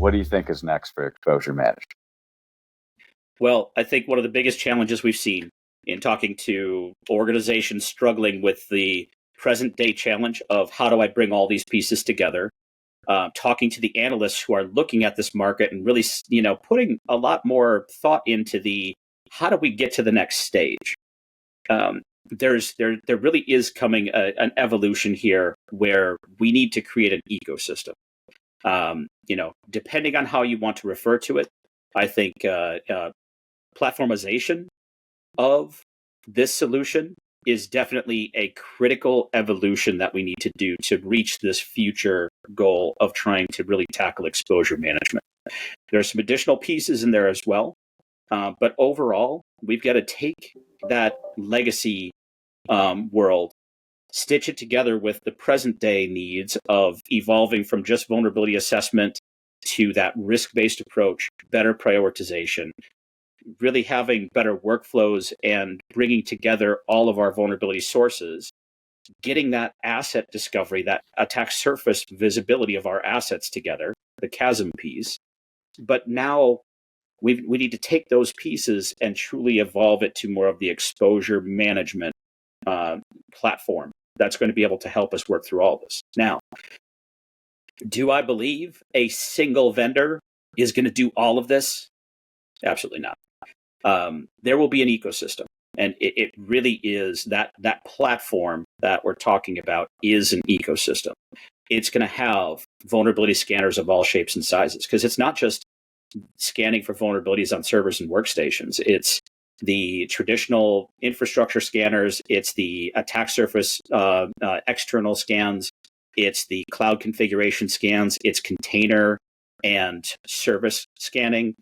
what do you think is next for exposure management? Well, I think one of the biggest challenges we've seen in talking to organizations struggling with the present day challenge of how do I bring all these pieces together, talking to the analysts who are looking at this market and really, putting a lot more thought into the how do we get to the next stage. There really is coming an evolution here where we need to create an ecosystem. Depending on how you want to refer to it, I think platformization of this solution is definitely a critical evolution that we need to do to reach this future goal of trying to really tackle exposure management. There are some additional pieces in there as well, but overall, we've got to take that legacy world, stitch it together with the present day needs of evolving from just vulnerability assessment to that risk-based approach, better prioritization, really having better workflows and bringing together all of our vulnerability sources, getting that asset discovery, that attack surface visibility of our assets together, the chasm piece. But now we need to take those pieces and truly evolve it to more of the exposure management platform that's going to be able to help us work through all this. Now, do I believe a single vendor is going to do all of this? Absolutely not. There will be an ecosystem, and it really is that platform that we're talking about is an ecosystem. It's going to have vulnerability scanners of all shapes and sizes, because it's not just scanning for vulnerabilities on servers and workstations. It's the traditional infrastructure scanners. It's the attack surface external scans. It's the cloud configuration scans. It's container and service scanning.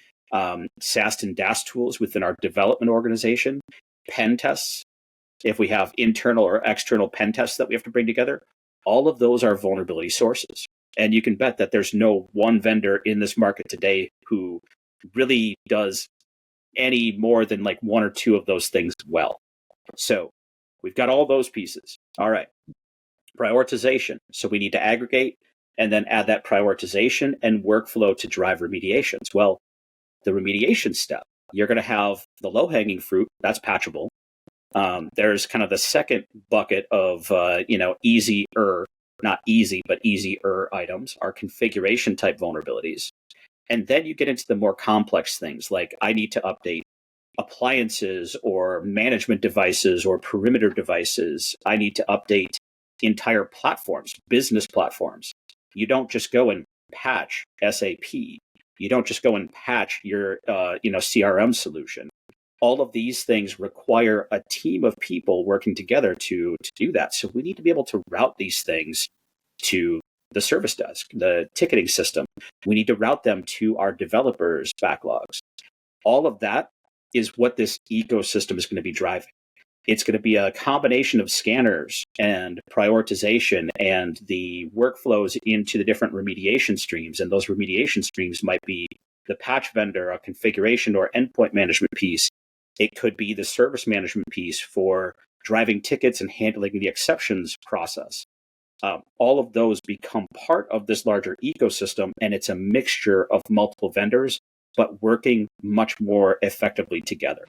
SAST and DAST tools within our development organization, pen tests, if we have internal or external pen tests that we have to bring together, all of those are vulnerability sources. And you can bet that there's no one vendor in this market today who really does any more than like one or two of those things well. So we've got all those pieces. All right. Prioritization. So we need to aggregate and then add that prioritization and workflow to drive remediations. Well, the remediation step, you're going to have the low-hanging fruit, that's patchable. There's kind of the second bucket of, easier, not easy, but easier items are configuration type vulnerabilities. And then you get into the more complex things, like I need to update appliances or management devices or perimeter devices. I need to update entire platforms, business platforms. You don't just go and patch SAP. You don't just go and patch your CRM solution. All of these things require a team of people working together to do that. So we need to be able to route these things to the service desk, the ticketing system. We need to route them to our developers' backlogs. All of that is what this ecosystem is going to be driving. It's going to be a combination of scanners and prioritization and the workflows into the different remediation streams. And those remediation streams might be the patch vendor, a configuration or endpoint management piece. It could be the service management piece for driving tickets and handling the exceptions process. All of those become part of this larger ecosystem, and it's a mixture of multiple vendors, but working much more effectively together.